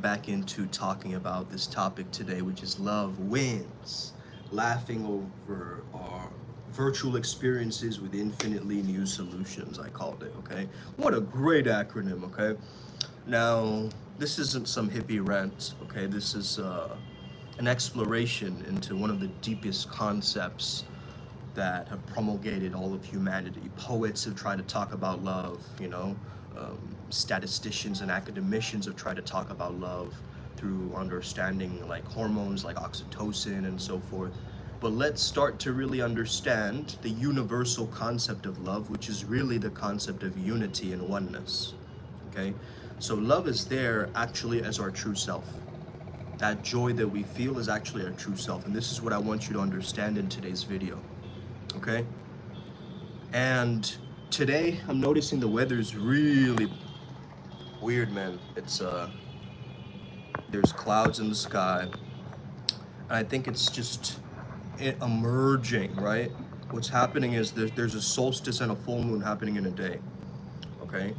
back into talking about this topic today, which is love wins. Laughing over our virtual experiences with infinitely new solutions, I called it, okay? What a great acronym, okay? Now, this isn't some hippie rant, okay? This is an exploration into one of the deepest concepts that have promulgated all of humanity. Poets have tried to talk about love, you know? Statisticians and academicians have tried to talk about love through understanding like hormones like oxytocin and so forth. But let's start to really understand the universal concept of love, which is really the concept of unity and oneness, okay? So love is there actually as our true self. That joy that we feel is actually our true self. And this is what I want you to understand in today's video, okay? And today, I'm noticing the weather's really weird, man. It's, there's clouds in the sky. And I think it's just emerging, right? What's happening is there's a solstice and a full moon happening in a day, okay?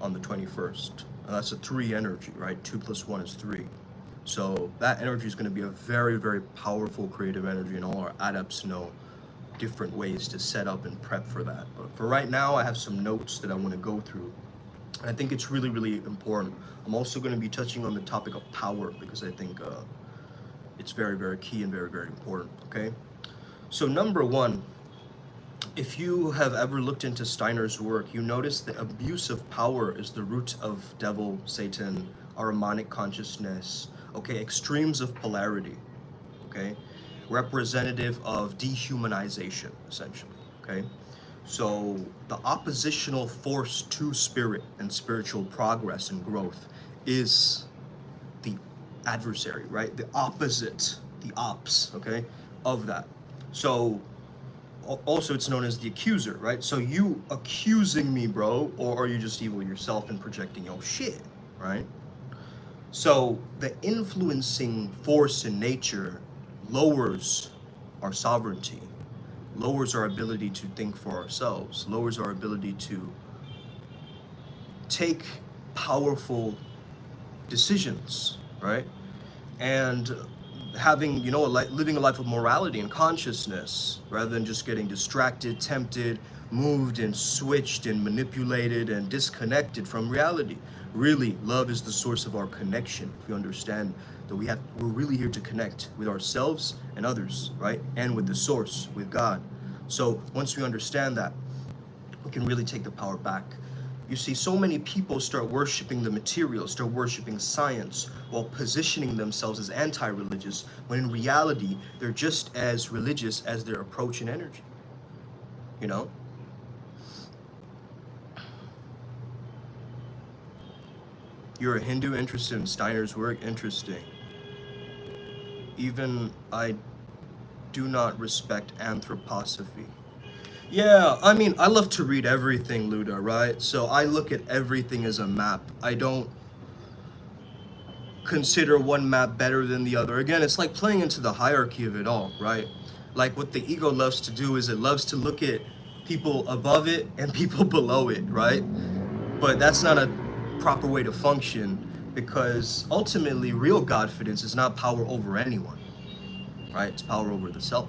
On the 21st. And that's a 3 energy, right? 2 + 1 is 3. So that energy is going to be a very, very powerful creative energy, and all our adepts know different ways to set up and prep for that. But for right now, I have some notes that I want to go through. And I think it's really, really important. I'm also going to be touching on the topic of power because I think it's very, very key and very, very important, okay? So number one, if you have ever looked into Steiner's work, you notice that abuse of power is the root of devil, Satan, Ahrimanic consciousness, okay? Extremes of polarity, okay? Representative of dehumanization, essentially, okay? So the oppositional force to spirit and spiritual progress and growth is the adversary, right? The opposite, the ops, okay, of that. So also it's known as the accuser, right? So you accusing me, bro, or are you just evil yourself and projecting your shit, right? So the influencing force in nature lowers our sovereignty, lowers our ability to think for ourselves, lowers our ability to take powerful decisions, right? And having, you know, living a life of morality and consciousness rather than just getting distracted, tempted, moved and switched and manipulated and disconnected from reality. Really, love is the source of our connection. If you understand that we're really here to connect with ourselves and others, right? And with the source, with God. So once we understand that, we can really take the power back. You see, so many people start worshiping the material, start worshiping science, while positioning themselves as anti-religious, when in reality, they're just as religious as their approach and energy, you know? You're a Hindu interested in Steiner's work? Interesting. Even I do not respect anthroposophy. Yeah, I mean, I love to read everything, Luda, right? So I look at everything as a map. I don't consider one map better than the other. Again, it's like playing into the hierarchy of it all, right? Like what the ego loves to do is it loves to look at people above it and people below it, right? But that's not a proper way to function, because ultimately real Godfidence is not power over anyone, right? It's power over the self.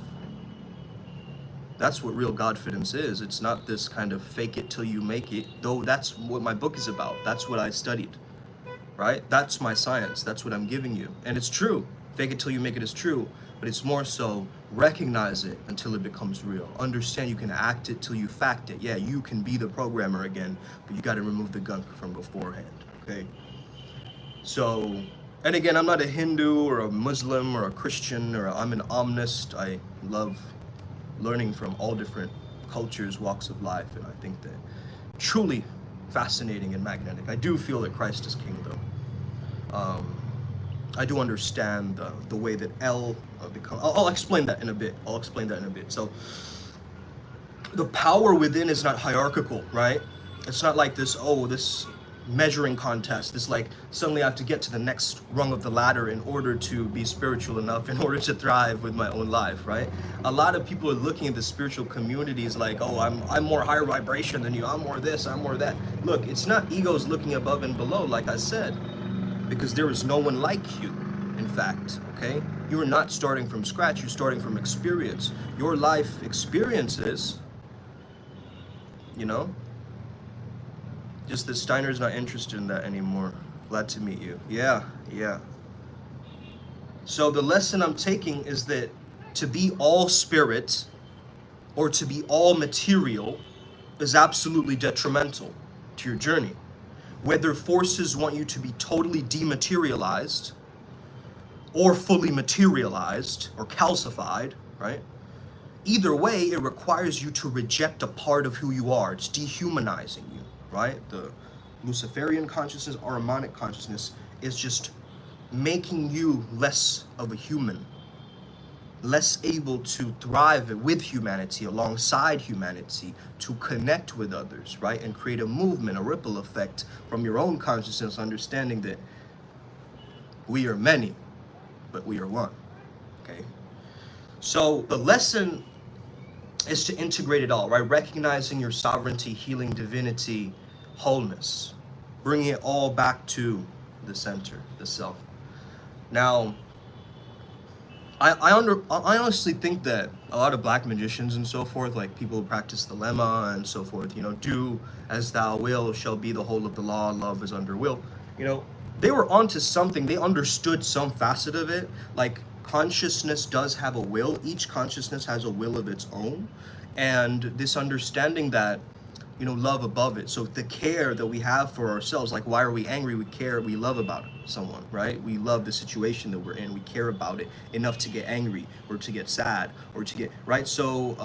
That's what real Godfidence is. It's not this kind of fake it till you make it, though that's what my book is about. That's what I studied, right? That's my science. That's what I'm giving you. And it's true. Fake it till you make it is true, but it's more so recognize it until it becomes real. Understand you can act it till you fact it. Yeah, you can be the programmer again, but you got to remove the gunk from beforehand, okay? So, and again, I'm not a Hindu or a Muslim or a Christian, or I'm an omnist. I love learning from all different cultures, walks of life, and I think that truly fascinating and magnetic. I do feel that Christ is king, though. I do understand the way that L becomes. I'll explain that in a bit. So the power within is not hierarchical, right? It's not like this, oh, this measuring contest. This like suddenly I have to get to the next rung of the ladder in order to be spiritual enough, in order to thrive with my own life, right? A lot of people are looking at the spiritual communities like, oh, I'm more higher vibration than you, I'm more this, I'm more that. Look, it's not egos looking above and below, like I said. because there is no one like you, in fact, okay? You are not starting from scratch, you're starting from experience. Your life experiences, you know, just that Steiner's not interested in that anymore. Glad to meet you. Yeah, yeah. So the lesson I'm taking is that to be all spirit or to be all material is absolutely detrimental to your journey. Whether forces want you to be totally dematerialized or fully materialized or calcified, right? Either way, it requires you to reject a part of who you are. It's dehumanizing you, right? The Luciferian consciousness, Ahrimanic consciousness is just making you less of a human, less able to thrive with humanity, alongside humanity, to connect with others, right? And create a movement, a ripple effect from your own consciousness, understanding that we are many, but we are one, okay? So the lesson is to integrate it all, right? Recognizing your sovereignty, healing, divinity, wholeness, bringing it all back to the center, the self. Now, I honestly think that a lot of black magicians and so forth, like people who practice the lemma and so forth, you know, do as thou will shall be the whole of the law, love is under will. You know, they were onto something. They understood some facet of it. Like consciousness does have a will. Each consciousness has a will of its own. And this understanding that, you know, love above it. So the care that we have for ourselves, like why are we angry? We care, we love about someone, right? We love the situation that we're in. We care about it enough to get angry or to get sad or to get, right? So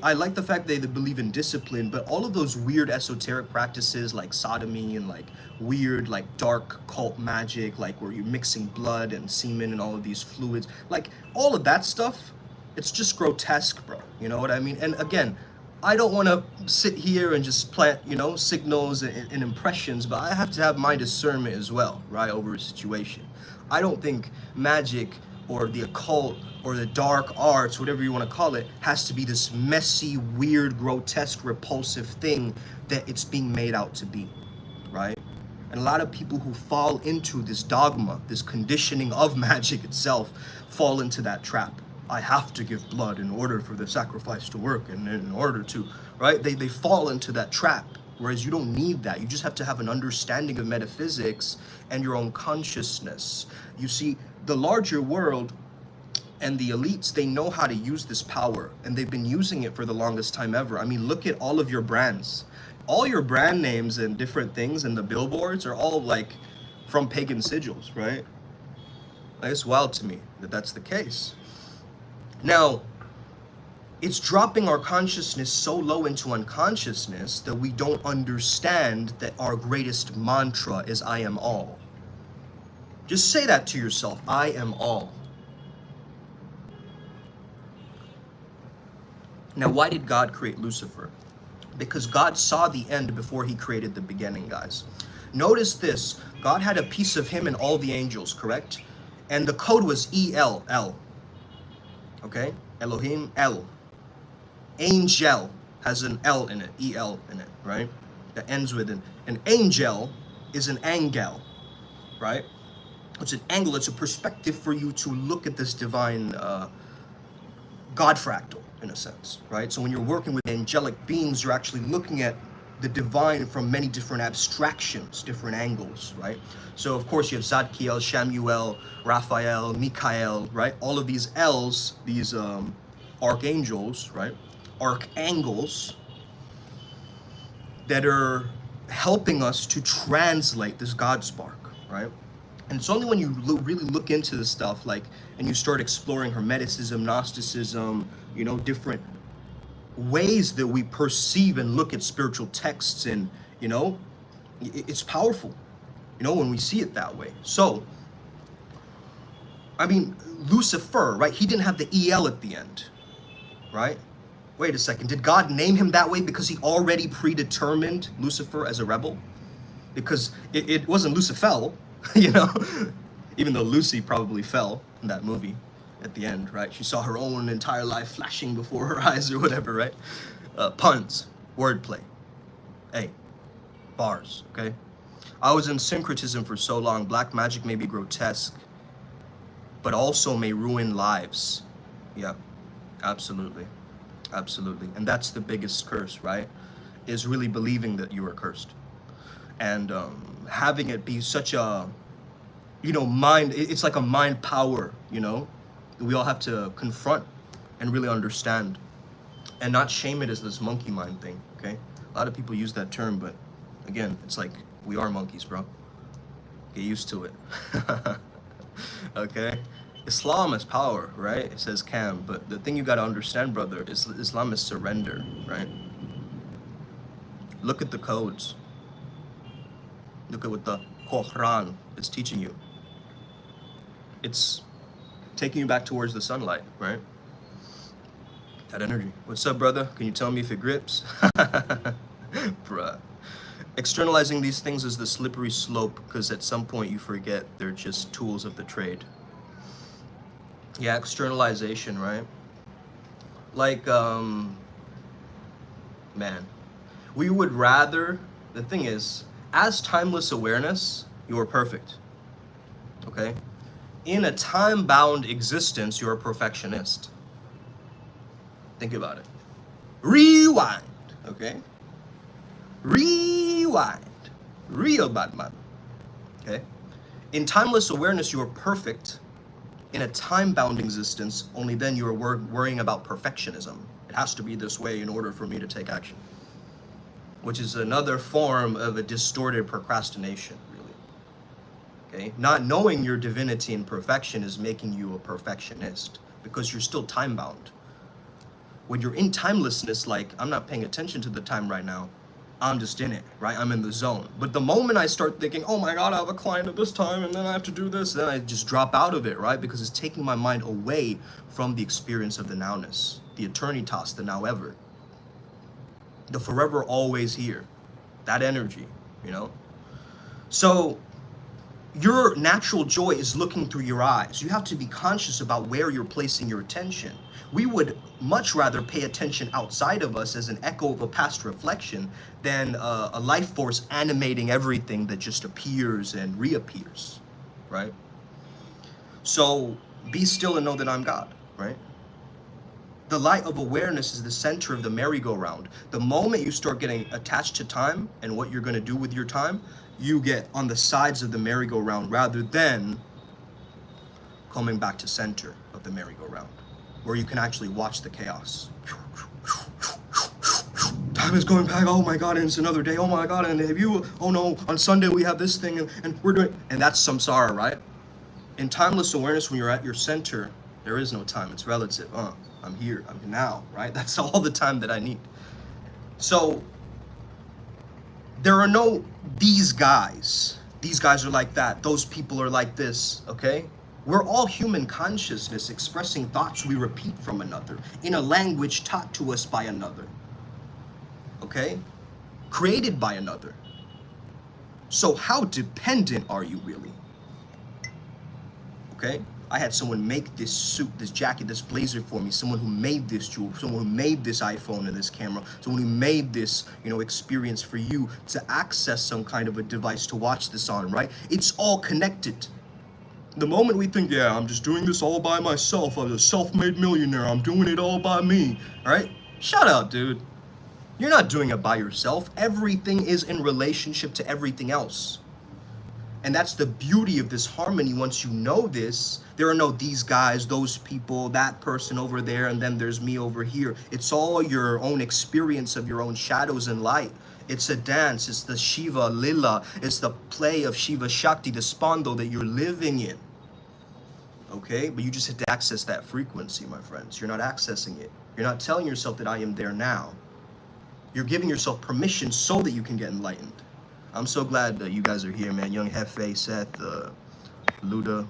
I like the fact they believe in discipline, but all of those weird esoteric practices like sodomy and like weird, like dark cult magic, like where you're mixing blood and semen and all of these fluids, like all of that stuff, it's just grotesque, bro. You know what I mean? And again, I don't want to sit here and just plant, you know, signals and impressions, but I have to have my discernment as well, right, over a situation. I don't think magic or the occult or the dark arts, whatever you want to call it, has to be this messy, weird, grotesque, repulsive thing that it's being made out to be, right? And a lot of people who fall into this dogma, this conditioning of magic itself, fall into that trap. I have to give blood in order for the sacrifice to work, and in order to, right? They fall into that trap, whereas you don't need that. You just have to have an understanding of metaphysics and your own consciousness. You see, the larger world and the elites, they know how to use this power, and they've been using it for the longest time ever. I mean, look at all of your brands. All your brand names and different things and the billboards are all like from pagan sigils, right? Like, it's wild to me that that's the case. Now, it's dropping our consciousness so low into unconsciousness that we don't understand that our greatest mantra is I am all. Just say that to yourself, I am all. Now, why did God create Lucifer? Because God saw the end before he created the beginning, guys. Notice this, God had a piece of him and all the angels, correct? And the code was EL, L. Okay, Elohim, L. Angel has an L in it, E-L in it, right? That ends with an angel is an angel, right? It's an angle, it's a perspective for you to look at this divine God fractal, in a sense, right? So when you're working with angelic beings, you're actually looking at the divine from many different abstractions, different angles, right? So of course you have Zadkiel, Shamuel, Raphael, Mikael, right? All of these L's, these archangels, right? Archangels that are helping us to translate this God spark, right? And it's only when you really look into this stuff, like, and you start exploring Hermeticism, Gnosticism, you know, different ways that we perceive and look at spiritual texts, and you know, it's powerful, you know, when we see it that way. So I mean, Lucifer, right, he didn't have the EL at the end, right? Wait a second, did God name him that way because he already predetermined Lucifer as a rebel? Because it wasn't Lucifer, you know, even though Lucy probably fell in that movie at the end, right? She saw her own entire life flashing before her eyes or whatever, right? Puns, wordplay, hey, bars, okay? I was in syncretism for so long. Black magic may be grotesque, but also may ruin lives. Yeah, absolutely. Absolutely. And that's the biggest curse, right? Is really believing that you are cursed. And having it be such a, mind, it's like a mind power, we all have to confront and really understand and not shame it as this monkey mind thing, okay? A lot of people use that term, but again, it's like, we are monkeys, bro. Get used to it. Okay? Islam is power, right? It says Cam, but the thing you got to understand, brother, is Islam is surrender, right? Look at the codes. Look at what the Quran is teaching you. It's taking you back towards the sunlight, right? That energy. What's up, brother? Can you tell me if it grips? Bruh. Externalizing these things is the slippery slope, because at some point you forget they're just tools of the trade. Yeah, externalization, right? Like, man, we would rather, the thing is, as timeless awareness, you are perfect, okay? In a time-bound existence, you're a perfectionist. Think about it. Rewind, okay? Rewind. Real Batman, okay? In timeless awareness, you are perfect. In a time-bound existence, only then you are worrying about perfectionism. It has to be this way in order for me to take action. Which is another form of a distorted procrastination, really. Okay? Not knowing your divinity and perfection is making you a perfectionist, because you're still time-bound. When you're in timelessness, like, I'm not paying attention to the time right now, I'm just in it, right? I'm in the zone. But the moment I start thinking, oh my God, I have a client at this time, and then I have to do this, then I just drop out of it, right? Because it's taking my mind away from the experience of the nowness, the eternitas, the now ever, the forever always here, that energy, So your natural joy is looking through your eyes. You have to be conscious about where you're placing your attention. We would much rather pay attention outside of us as an echo of a past reflection than a life force animating everything that just appears and reappears, right? So be still and know that I'm God, right? The light of awareness is the center of the merry-go-round. The moment you start getting attached to time and what you're going to do with your time, you get on the sides of the merry-go-round rather than coming back to center of the merry-go-round, where you can actually watch the chaos. Time is going back, oh my God, and it's another day, oh my God, and have you, oh no, on Sunday we have this thing, and we're doing, and that's samsara, right? In timeless awareness, when you're at your center, there is no time, it's relative. I'm here, I'm now, right? That's all the time that I need. So, there are no these guys. These guys are like that, those people are like this, okay? We're all human consciousness expressing thoughts we repeat from another in a language taught to us by another, okay? Created by another. So how dependent are you really? Okay? I had someone make this suit, this jacket, this blazer for me, someone who made this jewel, someone who made this iPhone and this camera, someone who made this, experience for you to access some kind of a device to watch this on, right? It's all connected. The moment we think, yeah, I'm just doing this all by myself, I'm a self-made millionaire, I'm doing it all by me, all right? Shut up, dude. You're not doing it by yourself. Everything is in relationship to everything else. And that's the beauty of this harmony. Once you know this, there are no these guys, those people, that person over there, and then there's me over here. It's all your own experience of your own shadows and light. It's a dance, it's the Shiva Lila, it's the play of Shiva Shakti, the Spando that you're living in. Okay? But you just have to access that frequency, my friends. You're not accessing it. You're not telling yourself that I am there now. You're giving yourself permission so that you can get enlightened. I'm so glad that you guys are here, man. Young Hefe, Seth, Luda.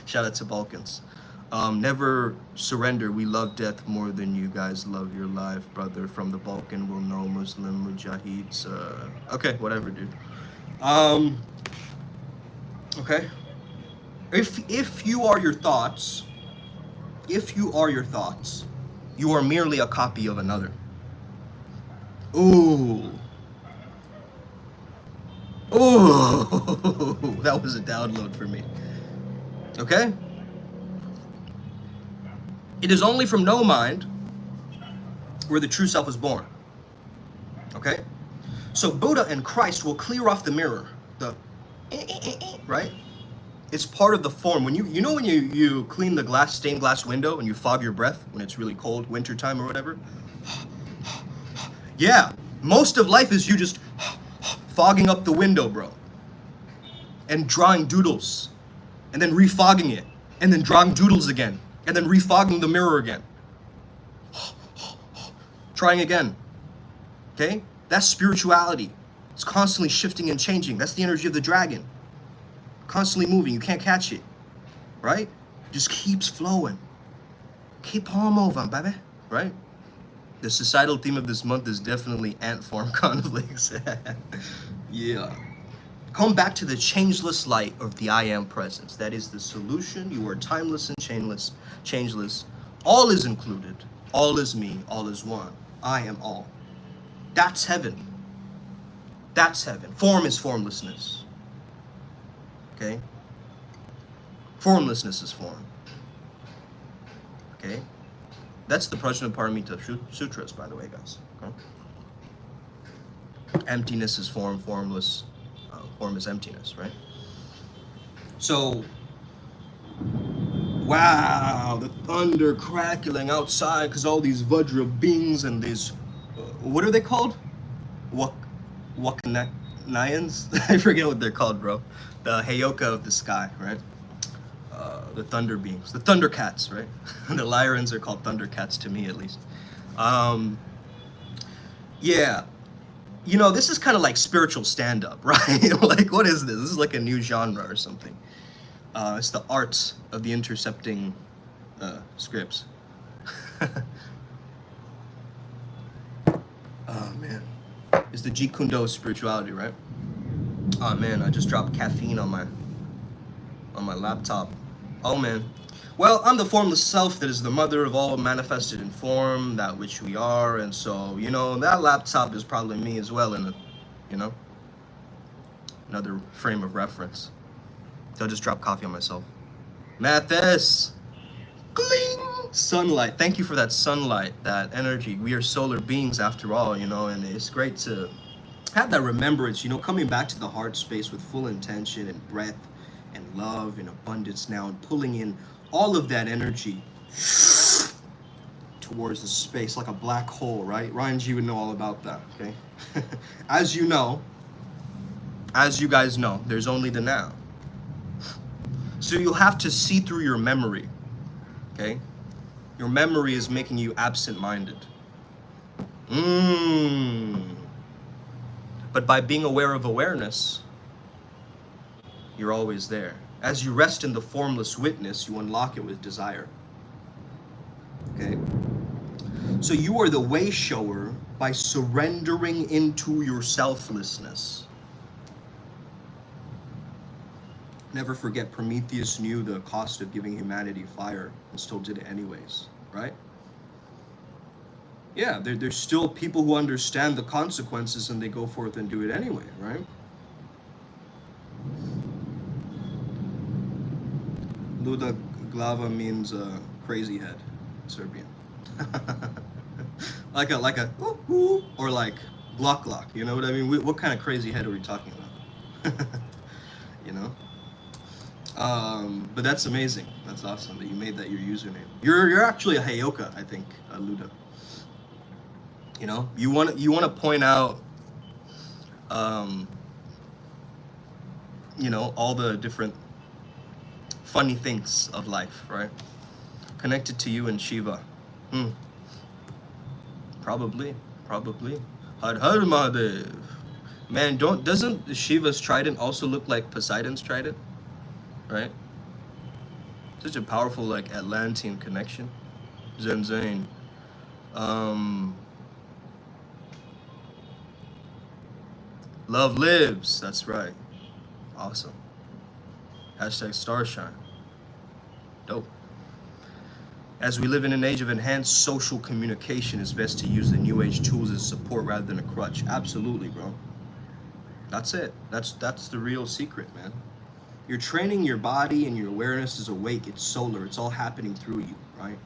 Shout out to Balkans. Never surrender. We love death more than you guys love your life, brother. From the Balkan, will know Muslim Mujahids. Okay, whatever, dude. Okay. If you are your thoughts, you are merely a copy of another. Ooh. Oh, that was a download for me. Okay? It is only from no mind where the true self is born. Okay? So Buddha and Christ will clear off the mirror. The right? It's part of the form. When you know when you clean the stained glass window and you fog your breath when it's really cold, wintertime or whatever? Yeah. Most of life is you just fogging up the window, bro. And drawing doodles. And then refogging it. And then drawing doodles again. And then refogging the mirror again. Trying again. Okay? That's spirituality. It's constantly shifting and changing. That's the energy of the dragon. Constantly moving. You can't catch it. Right? It just keeps flowing. Keep on moving, baby. Right? The societal theme of this month is definitely ant farm conflicts. Yeah. Come back to the changeless light of the I am presence. That is the solution. You are timeless and changeless. All is included. All is me. All is one. I am all. That's heaven. That's heaven. Form is formlessness. Okay? Formlessness is form. Okay? That's the Prajnaparamita Sutras, by the way, guys. Okay? Emptiness is form, formless. Form is emptiness, right? So, wow, the thunder crackling outside because all these Vajra beings and these, what are they called? Wakanayans? I forget what they're called, bro. The Heyoka of the sky, right? The thunder beings, the Thundercats, right? The Lyrans are called Thundercats to me, at least. Yeah. You know, this is kind of like spiritual stand-up, right? Like, what is this? This is like a new genre or something. It's the arts of the intercepting scripts. Oh, man. It's the Jeet Kune Do of spirituality, right? Oh, man, I just dropped caffeine on my laptop. Oh, man. Well, I'm the formless self that is the mother of all manifested in form, that which we are, and so, you know, that laptop is probably me as well in a, you know, another frame of reference. So I just dropped coffee on myself. Mathis! Gling! Sunlight. Thank you for that sunlight, that energy. We are solar beings after all, you know, and it's great to have that remembrance, you know, coming back to the heart space with full intention and breath and love and abundance now, and pulling in all of that energy towards the space like a black hole, right? Ryan G would know all about that, okay? As you know, as you guys know, there's only the now. So you'll have to see through your memory, okay? Your memory is making you absent-minded. But by being aware of awareness, you're always there. As you rest in the formless witness, you unlock it with desire. Okay? So you are the way shower by surrendering into your selflessness. Never forget, Prometheus knew the cost of giving humanity fire and still did it anyways, right? Yeah, there's still people who understand the consequences and they go forth and do it anyway, right? Luda Glava means crazy head, Serbian. like a ooh, or like glock, you know what I mean? What kind of crazy head are we talking about? You know? But that's amazing. That's awesome that you made that your username. You're actually a Heyoka, I think, Luda. You know, you want to point out, you know, all the different funny things of life, right? Connected to you and Shiva. Probably. Har Har Mahadev. Man, doesn't Shiva's trident also look like Poseidon's trident? Right? Such a powerful, like, Atlantean connection. Zen. Love lives. That's right. Awesome. Hashtag Starshine. Dope. As we live in an age of enhanced social communication, it's best to use the new age tools as support rather than a crutch. Absolutely, bro. That's it. That's the real secret, man. You're training your body and your awareness is awake. It's solar. It's all happening through you, right?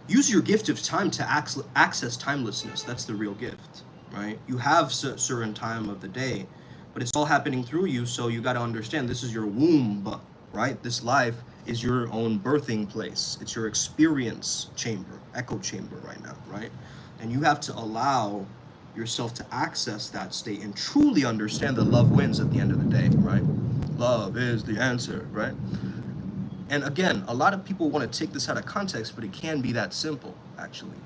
Use your gift of time to access timelessness. That's the real gift, right? You have certain time of the day, but it's all happening through you. So you got to understand this is your womb, right? This life is your own birthing place. It's your experience chamber, echo chamber right now, right? And you have to allow yourself to access that state and truly understand that love wins at the end of the day, right? Love is the answer, right? And again, a lot of people want to take this out of context, but it can be that simple, actually.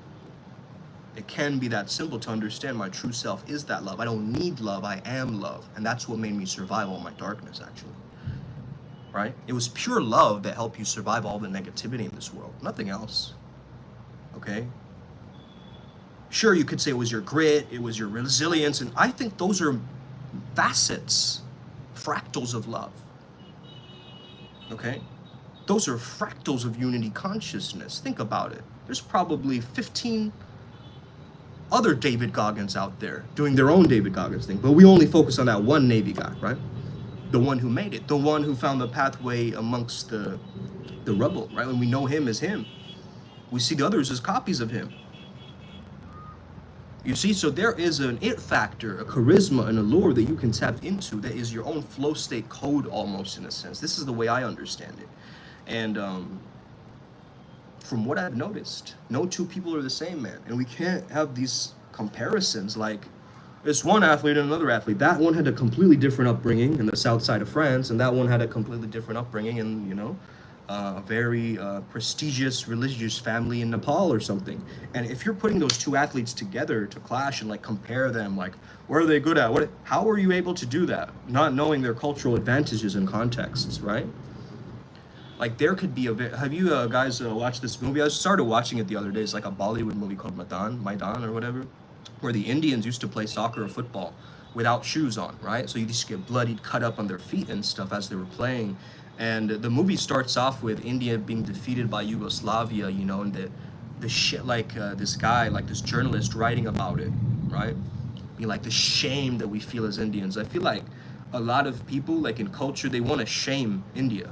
It can be that simple to understand my true self is that love. I don't need love, I am love. And that's what made me survive all my darkness, actually. Right? It was pure love that helped you survive all the negativity in this world. Nothing else. Okay? Sure, you could say it was your grit, it was your resilience, and I think those are facets, fractals of love. Okay? Those are fractals of unity consciousness. Think about it. There's probably 15 other David Goggins out there doing their own David Goggins thing, but we only focus on that one Navy guy, right? The one who made it, the one who found the pathway amongst the rubble, right? When we know him as him, we see the others as copies of him. You see, so there is an it factor, a charisma, an allure that you can tap into that is your own flow state code almost, in a sense. This is the way I understand it. And from what I've noticed, no two people are the same, man. And we can't have these comparisons like this one athlete and another athlete. That one had a completely different upbringing in the south side of France, and that one had a completely different upbringing in, you know, a very prestigious religious family in Nepal or something. And if you're putting those two athletes together to clash and like compare them, like where are they good at? How are you able to do that? Not knowing their cultural advantages and contexts, right? Like there could be have you guys watched this movie? I started watching it the other day. It's like a Bollywood movie called Maidan or whatever, where the Indians used to play soccer or football without shoes on, right? So you just get bloodied, cut up on their feet and stuff as they were playing. And the movie starts off with India being defeated by Yugoslavia, you know, and the shit, like this guy, like this journalist writing about it, right? Being like the shame that we feel as Indians. I feel like a lot of people, like in culture, they want to shame India.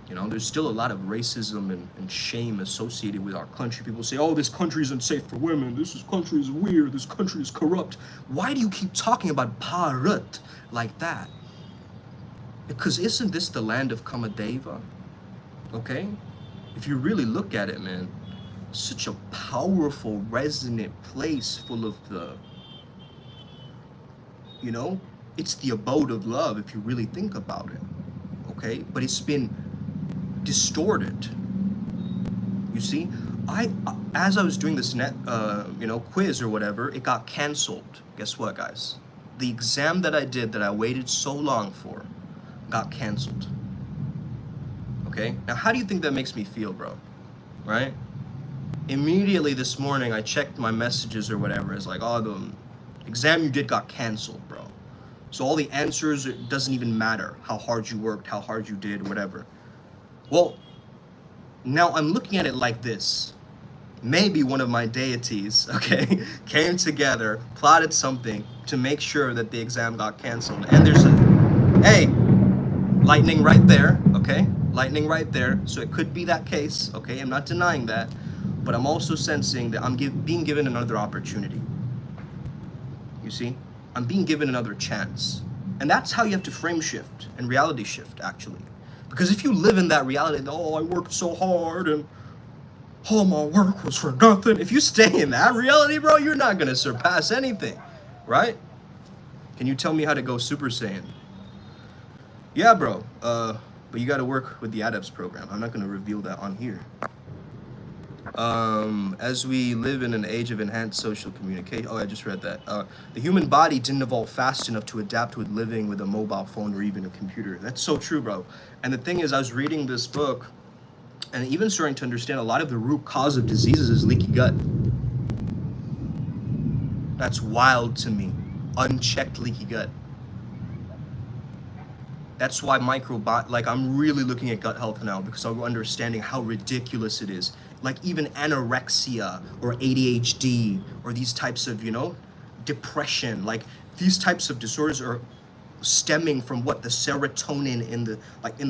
You know, there's still a lot of racism and shame associated with our country. People say, oh, this country isn't safe for women. This country is weird. This country is corrupt. Why do you keep talking about Bharat like that? Because isn't this the land of Kamadeva? Okay? If you really look at it, man, such a powerful, resonant place full of the, you know, it's the abode of love if you really think about it. Okay? But it's been distorted. You see, as I was doing this quiz or whatever, it got canceled. Guess what, guys? The exam that I did that I waited so long for got canceled. Okay? Now, how do you think that makes me feel, bro? Right? Immediately this morning, I checked my messages or whatever. It's like, oh, the exam you did got canceled, bro. So all the answers, it doesn't even matter how hard you worked, how hard you did, whatever. Well, now I'm looking at it like this. Maybe one of my deities, okay, came together, plotted something to make sure that the exam got canceled. And there's hey, lightning right there, okay? Lightning right there. So it could be that case, okay? I'm not denying that. But I'm also sensing that I'm being given another opportunity. You see? I'm being given another chance. And that's how you have to frame shift and reality shift, actually. Because if you live in that reality, oh, I worked so hard and all my work was for nothing. If you stay in that reality, bro, you're not going to surpass anything, right? Can you tell me how to go Super Saiyan? Yeah, bro, but you got to work with the ADEPS program. I'm not going to reveal that on here. As we live in an age of enhanced social communication, oh, I just read that. The human body didn't evolve fast enough to adapt with living with a mobile phone or even a computer. That's so true, bro. And the thing is, I was reading this book and even starting to understand a lot of the root cause of diseases is leaky gut. That's wild to me. Unchecked leaky gut. That's why I'm really looking at gut health now because I'm understanding how ridiculous it is. Like even anorexia or ADHD or these types of, you know, depression. Like these types of disorders are stemming from what? The serotonin in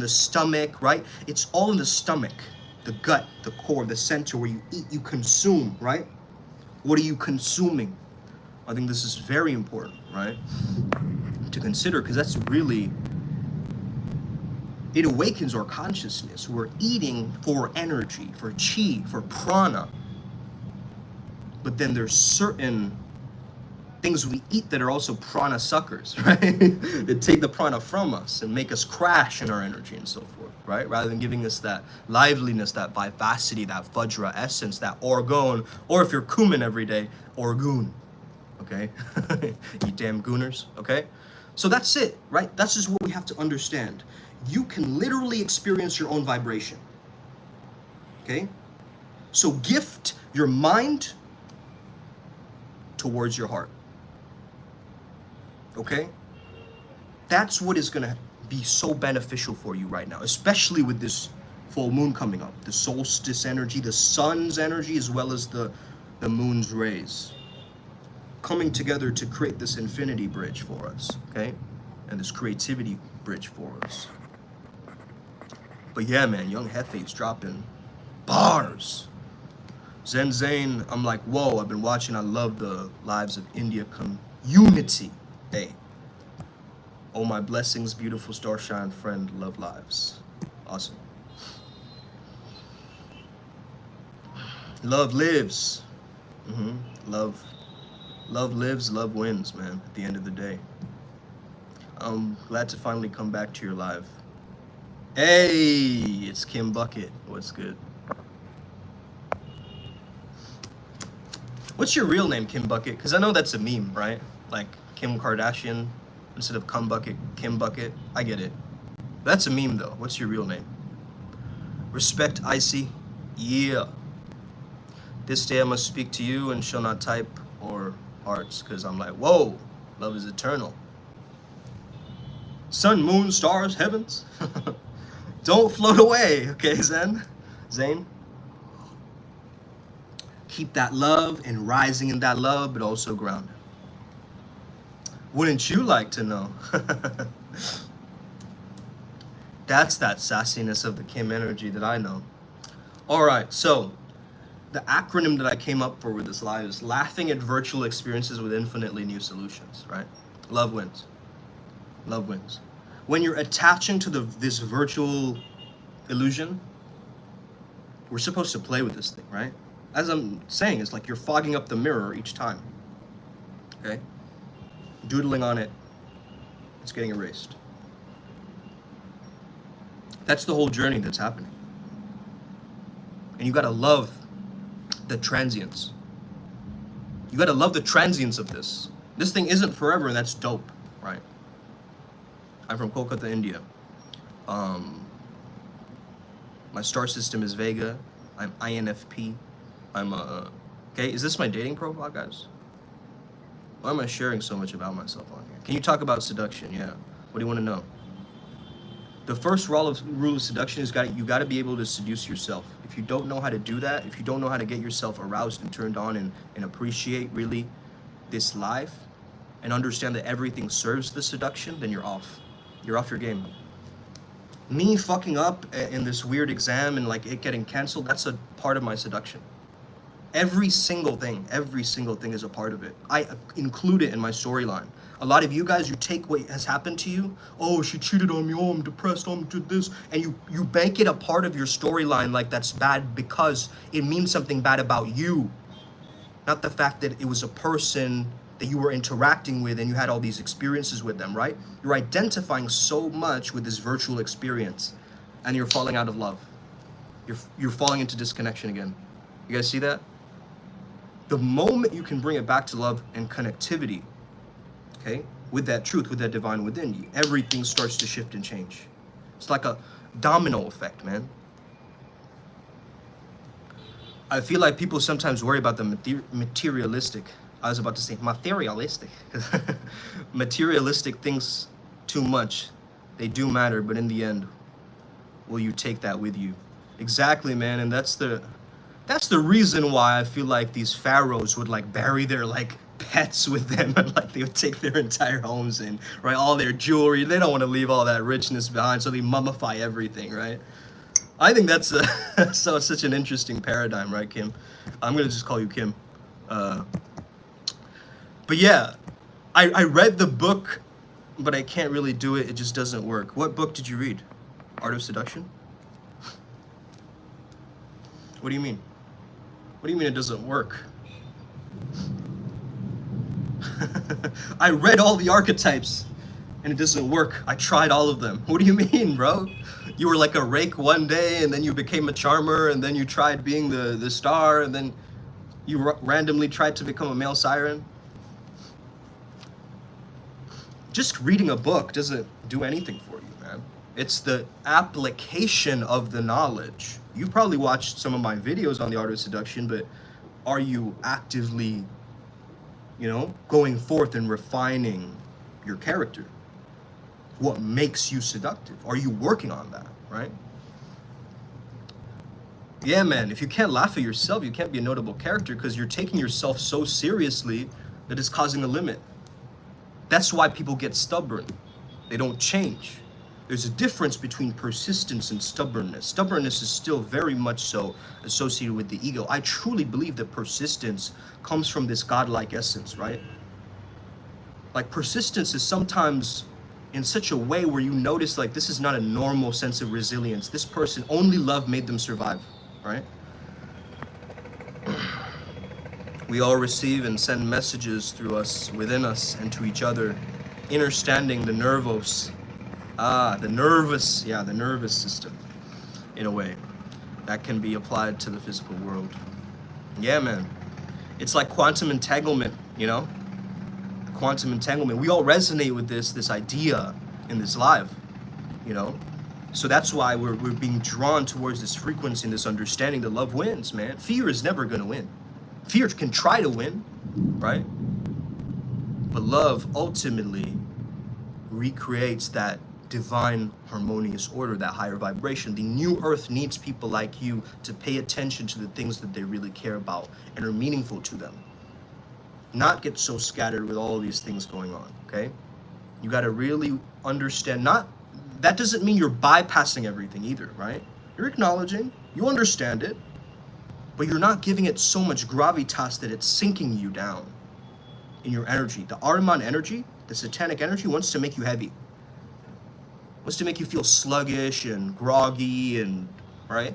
the stomach, right? It's all in the stomach, the gut, the core, the center where you eat, you consume, right? What are you consuming? I think this is very important, right, to consider, because that's really, it awakens our consciousness. We're eating for energy, for chi, for prana. But then there's certain things we eat that are also prana suckers, right? That take the prana from us and make us crash in our energy and so forth, right? Rather than giving us that liveliness, that vivacity, that vajra essence, that orgone, or if you're kumin every day, orgoon, okay? You damn gooners, okay? So that's it, right? That's just what we have to understand. You can literally experience your own vibration, okay? So gift your mind towards your heart. Okay? That's what is going to be so beneficial for you right now, especially with this full moon coming up. The solstice energy, the sun's energy, as well as the moon's rays coming together to create this infinity bridge for us, okay? And this creativity bridge for us. But yeah, man, young Hefe's dropping bars. Zen Zane, I'm like, whoa, I've been watching. I love the Lives of India community. Hey. Oh, my blessings, beautiful starshine friend, love lives. Awesome. Love lives. Love lives, love wins, man, at the end of the day. I'm glad to finally come back to your live. Hey, it's Kim Bucket. What's good? What's your real name, Kim Bucket? Because I know that's a meme, right? Like Kim Kardashian, instead of Cum Bucket, Kim Bucket. I get it. That's a meme, though. What's your real name? Respect, Icy. Yeah. This day I must speak to you and shall not type or hearts, because I'm like, whoa, love is eternal. Sun, moon, stars, heavens. Don't float away, okay, Zane? Keep that love and rising in that love, but also grounded. Wouldn't you like to know? That's that sassiness of the Kim energy that I know. All right, so the acronym that I came up for with this live is laughing at virtual experiences with infinitely new solutions, right? Love wins. Love wins. When you're attaching to this virtual illusion, we're supposed to play with this thing, right? As I'm saying, it's like you're fogging up the mirror each time, okay? Doodling on it, it's getting erased. That's the whole journey that's happening. And you gotta love the transience. You gotta love the transience of this. This thing isn't forever, and that's dope, right? I'm from Kolkata, India. My star system is Vega. I'm INFP. Okay, is this my dating profile, guys? Why am I sharing so much about myself on here? Can you talk about seduction? Yeah. What do you want to know? The first rule of seduction is you got to be able to seduce yourself. If you don't know how to do that, if you don't know how to get yourself aroused and turned on and appreciate really this life and understand that everything serves the seduction, then you're off. You're off your game. Me fucking up in this weird exam and like it getting canceled, that's a part of my seduction. Every single thing is a part of it. I include it in my storyline. A lot of you guys, you take what has happened to you. Oh, she cheated on me. Oh, I'm depressed. Oh, I'm did this. And you bank it a part of your storyline like that's bad because it means something bad about you. Not the fact that it was a person that you were interacting with and you had all these experiences with them, right? You're identifying so much with this virtual experience and you're falling out of love. You're falling into disconnection again. You guys see that? The moment you can bring it back to love and connectivity, okay, with that truth, with that divine within you, everything starts to shift and change. It's like a domino effect, man. I feel like people sometimes worry about the materialistic. I was about to say materialistic. Materialistic things too much. They do matter, but in the end, will you take that with you? Exactly, man, and that's the reason why I feel like these pharaohs would like bury their like pets with them, and like they would take their entire homes and right, all their jewelry. They don't want to leave all that richness behind, so they mummify everything, right? I think that's so such an interesting paradigm, right, Kim? I'm gonna just call you Kim. But yeah, I read the book, but I can't really do it. It just doesn't work. What book did you read? Art of Seduction? What do you mean? What do you mean it doesn't work? I read all the archetypes and it doesn't work. I tried all of them. What do you mean, bro? You were like a rake one day and then you became a charmer and then you tried being the star and then you randomly tried to become a male siren. Just reading a book doesn't do anything for you, man. It's the application of the knowledge. You probably watched some of my videos on the art of seduction, but are you actively, going forth and refining your character? What makes you seductive? Are you working on that, right? Yeah, man, if you can't laugh at yourself, you can't be a notable character because you're taking yourself so seriously that it's causing a limit. That's why people get stubborn. They don't change. There's a difference between persistence and stubbornness. Stubbornness is still very much so associated with the ego. I truly believe that persistence comes from this godlike essence, right? Like persistence is sometimes in such a way where you notice like this is not a normal sense of resilience. This person, only love made them survive, right? We all receive and send messages through us, within us, and to each other, understanding the nervous, the nervous system, in a way, that can be applied to the physical world. Yeah, man. It's like quantum entanglement, Quantum entanglement. We all resonate with this idea in this live, So that's why we're being drawn towards this frequency and this understanding that love wins, man. Fear is never gonna win. Fear can try to win, right? But love ultimately recreates that divine harmonious order, that higher vibration. The new earth needs people like you to pay attention to the things that they really care about and are meaningful to them. Not get so scattered with all these things going on, okay? You gotta really understand, that doesn't mean you're bypassing everything either, right? You're acknowledging, you understand it, but you're not giving it so much gravitas that it's sinking you down in your energy. The Ahriman energy, the satanic energy, wants to make you heavy. Wants to make you feel sluggish and groggy and, right?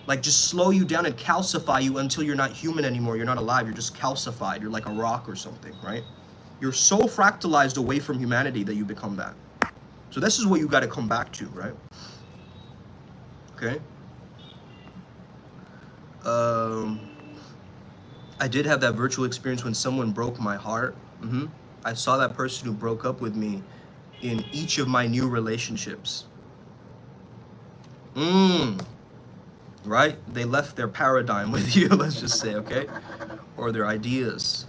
Like just slow you down and calcify you until you're not human anymore. You're not alive, you're just calcified. You're like a rock or something, right? You're so fractalized away from humanity that you become that. So this is what you gotta come back to, right? Okay? I did have that virtual experience when someone broke my heart. I saw that person who broke up with me in each of my new relationships. Right? They left their paradigm with you, let's just say, okay? Or their ideas.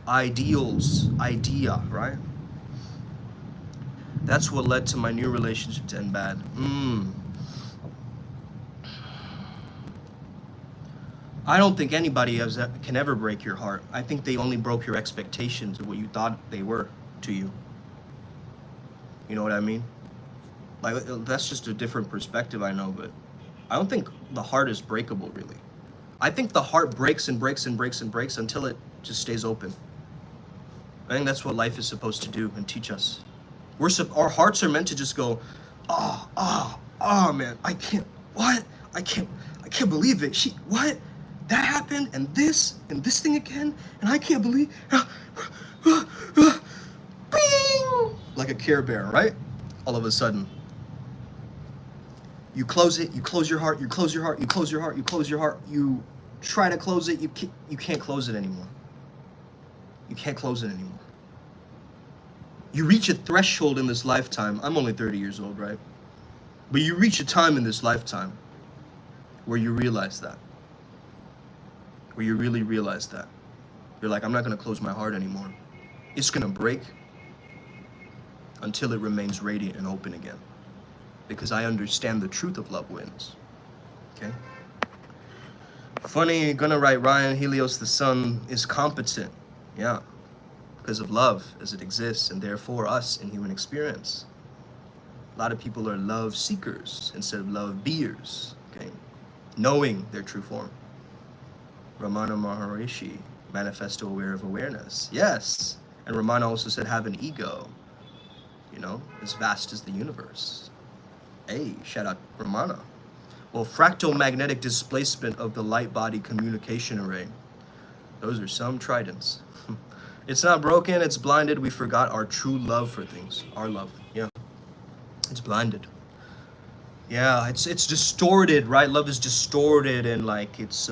Ideals, idea, right? That's what led to my new relationship to end bad. I don't think anybody can ever break your heart. I think they only broke your expectations of what you thought they were to you. You know what I mean? Like, that's just a different perspective, I know, but I don't think the heart is breakable, really. I think the heart breaks and breaks and breaks and breaks until it just stays open. I think that's what life is supposed to do and teach us. Our hearts are meant to just go, man, I can't believe it. What? That happened, and this thing again, and I can't believe, bing! Like a Care Bear, right? All of a sudden. You close it, you close your heart, you close your heart, you close your heart, you close your heart, you try to close it, you can't close it anymore. You can't close it anymore. You reach a threshold in this lifetime. I'm only 30 years old, right? But you reach a time in this lifetime where you realize that. Where you really realize that. You're like, I'm not gonna close my heart anymore. It's gonna break until it remains radiant and open again. Because I understand the truth of love wins. Okay? Funny, gonna write Ryan Helios the sun is competent. Yeah, because of love as it exists, and therefore us in human experience. A lot of people are love seekers instead of love beers, okay? Knowing their true form. Ramana Maharishi, manifesto aware of awareness. Yes. And Ramana also said have an ego, you know, as vast as the universe. Hey, shout out Ramana. Well, fractal magnetic displacement of the light body communication array. Those are some tridents. It's not broken, it's blinded. We forgot our true love for things. Our love, yeah. It's blinded. Yeah, it's distorted, right? Love is distorted and like it's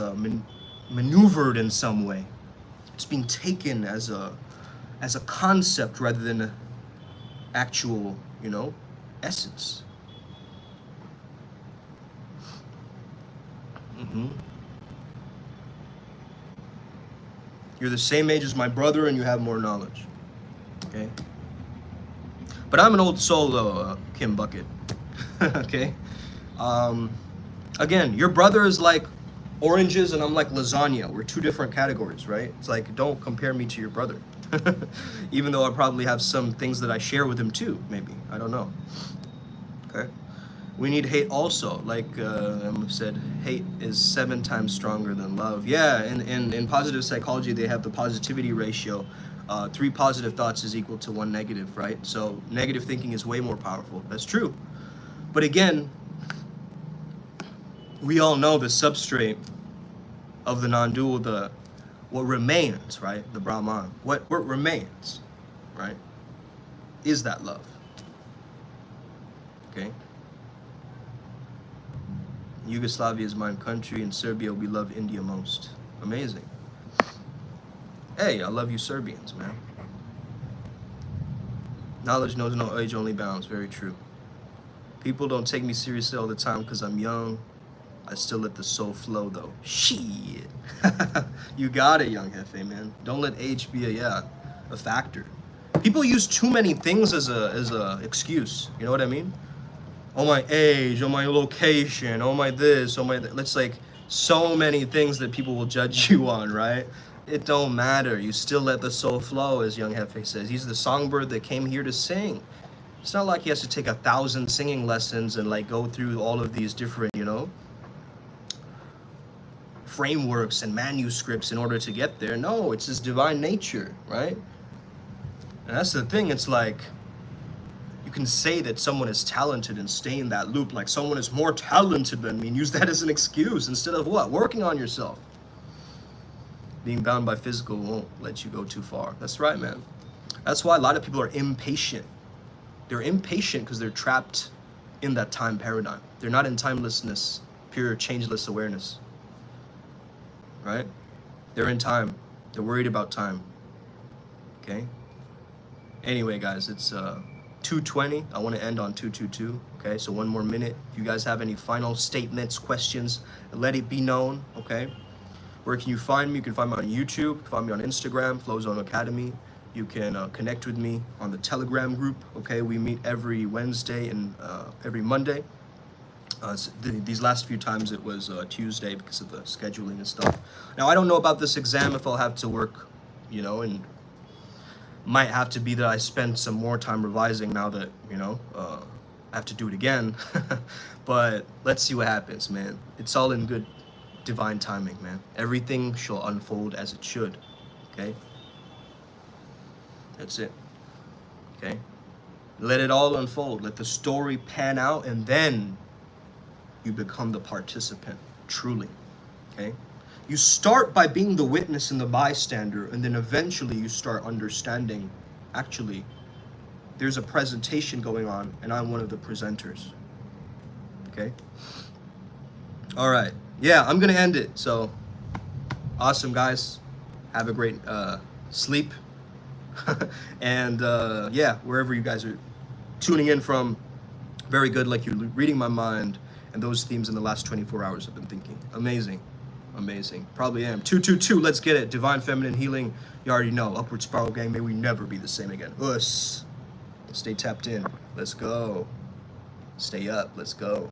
maneuvered in some way. It's being taken as a concept rather than an actual, you know, essence. You're the same age as my brother and you have more knowledge. Okay? But I'm an old soul though, Kim Bucket. Okay? Again, your brother is like oranges and I'm like lasagna. We're two different categories, right? It's like, don't compare me to your brother. Even though I probably have some things that I share with him too, maybe. I don't know. Okay? We need hate also. Like Emma said, hate is 7 times stronger than love. Yeah, in positive psychology, they have the positivity ratio. 3 positive thoughts is equal to 1 negative, right? So negative thinking is way more powerful. That's true. But again, we all know the substrate of the non-dual, what remains, right? The Brahman. What remains, right? Is that love. Okay? Yugoslavia is my country, and Serbia, we love India most. Amazing. Hey, I love you Serbians, man. Knowledge knows no age, only bounds. Very true. People don't take me seriously all the time because I'm young. I still let the soul flow, though. Shit. You got it, young Hefe, man. Don't let age be a factor. People use too many things as a excuse. You know what I mean? Oh, my age, oh, my location, oh, my this, oh, my that. It's like so many things that people will judge you on, right? It don't matter. You still let the soul flow, as young Hefe says. He's the songbird that came here to sing. It's not like he has to take 1,000 singing lessons and like go through all of these different, you know, frameworks and manuscripts in order to get there. No, it's his divine nature, right? And that's the thing. It's like, you can say that someone is talented and stay in that loop, like someone is more talented than me, and use that as an excuse instead of what? Working on yourself. Being bound by physical won't let you go too far. That's right, man. That's why a lot of people are impatient. They're impatient because they're trapped in that time paradigm. They're not in timelessness, pure changeless awareness. Right? They're in time. They're worried about time. Okay? Anyway, guys, it's 2:20. I want to end on 2:22. Okay, so 1 more minute. If you guys have any final statements, questions, let it be known. Okay? Where can you find me? You can find me on YouTube. You can find me on Instagram, Flowzone Academy. You can connect with me on the Telegram group. Okay, we meet every Wednesday and every Monday. These last few times it was Tuesday because of the scheduling and stuff. Now I don't know about this exam if I'll have to work, you know, and might have to be that I spend some more time revising now that, you know, I have to do it again. But let's see what happens, man. It's all in good divine timing, man. Everything shall unfold as it should. Okay? That's it. Okay? Let it all unfold. Let the story pan out, and then you become the participant, truly. Okay? You start by being the witness and the bystander, and then eventually you start understanding, actually, there's a presentation going on, and I'm one of the presenters. Okay? All right. Yeah, I'm going to end it. So, awesome, guys. Have a great sleep. And, yeah, wherever you guys are tuning in from, very good, like you're reading my mind. And those themes in the last 24 hours I've been thinking. Amazing. Amazing. Probably am. 222, let's get it. Divine Feminine Healing. You already know. Upward Spiral Gang. May we never be the same again. Us. Stay tapped in. Let's go. Stay up. Let's go.